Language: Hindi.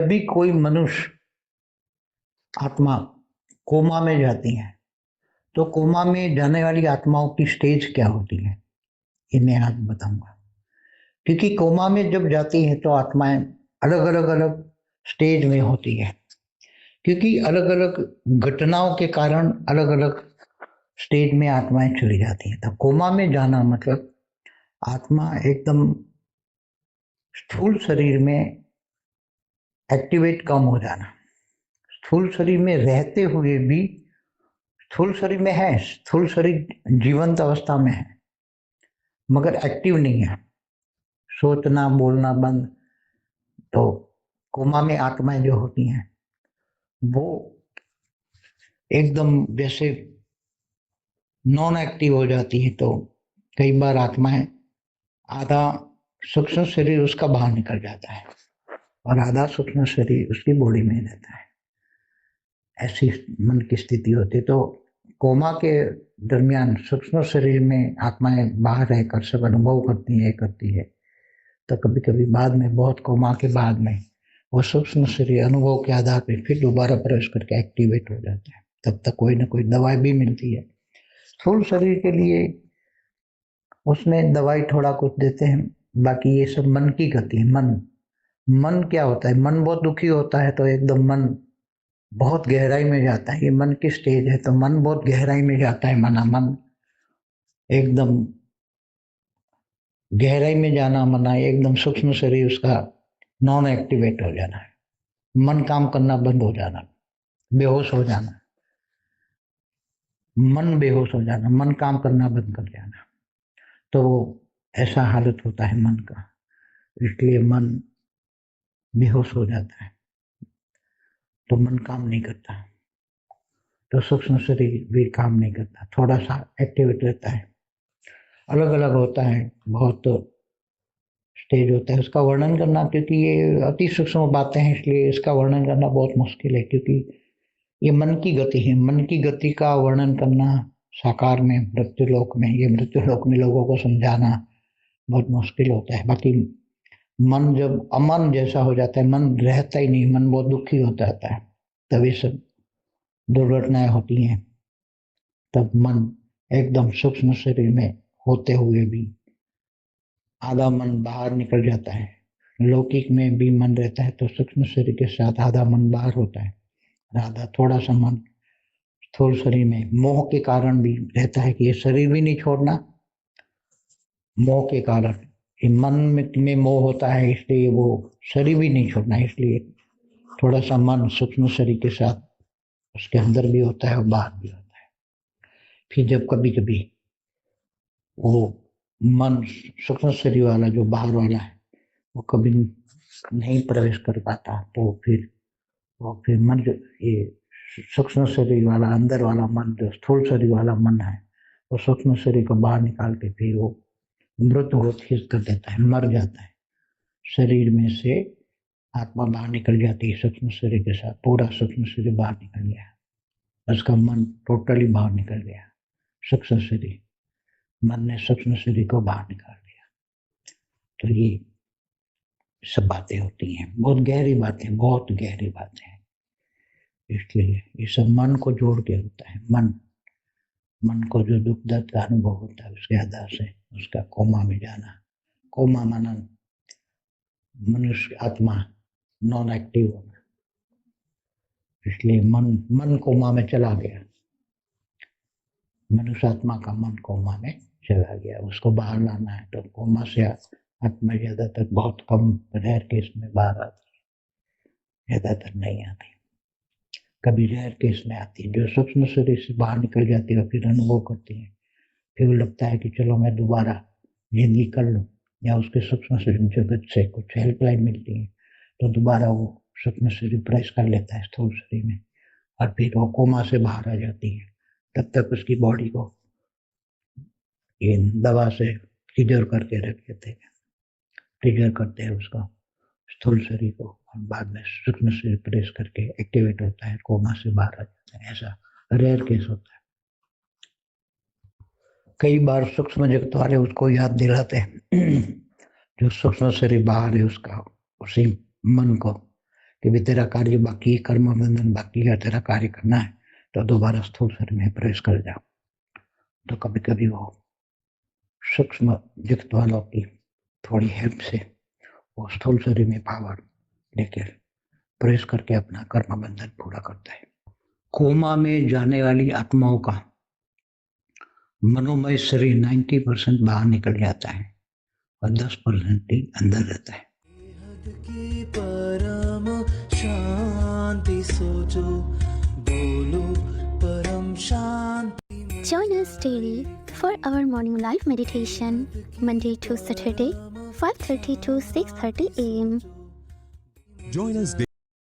जब भी कोई मनुष्य आत्मा कोमा में जाती है, तो कोमा में जाने वाली आत्माओं की स्टेज क्या होती है, ये मैं आज बताऊँगा। क्योंकि कोमा में जब जाती हैं तो आत्माएँ अलग-अलग स्टेज में होती हैं। क्योंकि अलग-अलग घटनाओं के कारण अलग-अलग स्टेज में आत्माएँ चली जाती हैं। तो कोमा में जाना मतलब आत्मा एकदम स्थूल शरीर में एक्टिवेट कम हो जाना। स्थूल शरीर में रहते हुए भी स्थूल शरीर में है, स्थूल शरीर जीवंत अवस्था में है, मगर एक्टिव नहीं है। सोचना, बोलना बंद। तो कोमा में आत्माएँ जो होती हैं, वो एकदम जैसे नॉन एक्टिव हो जाती हैं, तो कई बार आत्माएँ आधा सूक्ष्म शरीर उसका बाहर निकल जाता है और आधा सूक्ष्म शरीर उसकी बॉडी में रहता है। ऐसी मन की स्थिति होती है। तो कोमा के दरमियान सूक्ष्म शरीर में आत्माएँ बाहर रहकर सब अनुभव करती है। तो कभी-कभी बाद में बहुत कोमा के बाद में वो सूक्ष्म शरीर अनुभव के आधार पे फिर दोबारा प्रवेश करके एक्टिवेट हो जाता है। तब तक कोई न कोई दवाई भी मिलती है। स्थूल शरीर के लिए उसमें दवाई थोड़ा कुछ देते हैं, बाकी ये सब मन की गति है। मन क्या होता है, मन बहुत दुखी होता है तो एकदम मन बहुत गहराई में जाता है। ये मन की स्टेज है, तो मन बहुत गहराई में जाता है। मन एकदम गहराई में जाना मना, एकदम सूक्ष्म शरीर उसका नॉन एक्टिवेट हो जाना है। मन काम करना बंद हो जाना, बेहोश हो जाना, मन बेहोश हो जाना, मन काम करना बंद कर जाना। तो ऐसा हालत होता है मन का, इसलिए मन बेहोश हो जाता है, तो मन काम नहीं करता। तो सूक्ष्म शरीर भी काम नहीं करता, थोड़ा सा एक्टिवेट रहता है। अलग-अलग होता है, बहुत स्टेज होता है उसका वर्णन करना, क्योंकि ये अति सूक्ष्म बातें हैं, इसलिए इसका वर्णन करना बहुत मुश्किल है। क्योंकि ये मन की गति है, मन की गति का वर्णन करना साकार में, मृत्युलोक में, ये मृत्युलोक में लोगों को समझाना बहुत मुश्किल होता है। बाकी मन जब अमन जैसा हो जाता है, मन रहता ही नहीं, मन बहुत दुखी हो जाता है, तभी सब दुर्घटनाएं होती हैं। तब मन एकदम सूक्ष्म शरीर में होते हुए भी आधा मन बाहर निकल जाता है। लौकिक में भी मन रहता है, तो सूक्ष्म शरीर के साथ आधा मन बाहर होता है, आधा थोड़ा सा मन स्थूल शरीर में मोह के कारण भी रहता है कि ये शरीर भी नहीं छोड़ना। मोह के कारण ये मन में मोह होता है, इसलिए वो शरीर भी नहीं छोड़ना, इसलिए थोड़ा सा मन सूक्ष्म शरीर के साथ उसके अंदर भी होता है और बाहर भी होता है। फिर जब कभी कभी वो मन सूक्ष्म शरीर वाला जो बाहर वाला है वो कभी नहीं प्रवेश कर पाता, तो फिर मन जो ये सूक्ष्म शरीर वाला अंदर वाला मन, जो स्थूल शरीर वाला मन है, वो सूक्ष्म शरीर को बाहर निकाल के फिर वो मृत घोषित कर देता है, मर जाता है। शरीर में से आत्मा बाहर निकल जाती है सूक्ष्म शरीर के साथ, पूरा सूक्ष्म शरीर बाहर निकल गया, उसका मन टोटली बाहर निकल गया। सूक्ष्म शरीर, मन ने सूक्ष्म शरीर को बाहर निकाल दिया। तो ये सब बातें होती हैं, बहुत गहरी बातें, बहुत गहरी बातें हैं। इसलिए ये सब मन को जोड़ के होता है। मन को जो दुख दर्द का अनुभव होता है उसके आधार से उसका कोमा में जाना। कोमा माना मनुष्य आत्मा नॉन एक्टिव होना, इसलिए मन कोमा में चला गया। मनुष्य आत्मा का मन कोमा में चला गया, उसको बाहर लाना है। तो कोमा से आत्मा ज्यादातर बहुत कम रेयर केस में बाहर आती है, ज्यादातर नहीं आती। कभी रेयर केस में आती है, जो सूक्ष्म शरीर से बाहर निकल जाती है फिर अनुभव करती है, फिर लगता है कि चलो मैं दोबारा जिंदगी कर लूँ, या उसके सूक्ष्म शरीर जगत से कुछ हेल्पलाइन मिलती है तो दोबारा वो सूक्ष्म शरीर प्रवेश कर लेता है स्थूल शरीर में, और फिर वो कोमा से बाहर आ जाती है। तब तक उसकी बॉडी को ये दवा से ट्रिगर करके रख देते हैं, ट्रिगर करते हैं उसको, स्थूल शरीर को, और बाद में सूक्ष्म शरीर प्रवेश करके एक्टिवेट होता है, कोमा से बाहर आ जाता है। ऐसा रेयर केस होता है। कई बार सूक्ष्म जगत वाले उसको याद दिलाते हैं जो सूक्ष्म शरीर बाहर है उसका, उसी मन को, कि भी तेरा कार्य बाकी है, कर्म बंधन बाकी है, तेरा कार्य करना है, तो दोबारा स्थूल शरीर में प्रवेश कर जाओ। तो कभी कभी वो सूक्ष्म जगत वालों की थोड़ी हेल्प से वो स्थूल शरीर में पावर लेकर प्रवेश करके अपना कर्म बंधन पूरा करता है। कोमा में जाने वाली आत्माओं का मनोमय शरीर 90% बाहर निकल जाता है और 10% ही अंदर रहता है। की परम शांति सोचो, बोलो परम शांति। Join us daily for our morning live meditation, Monday to Saturday, 5:30 to 6:30 a.m. Join us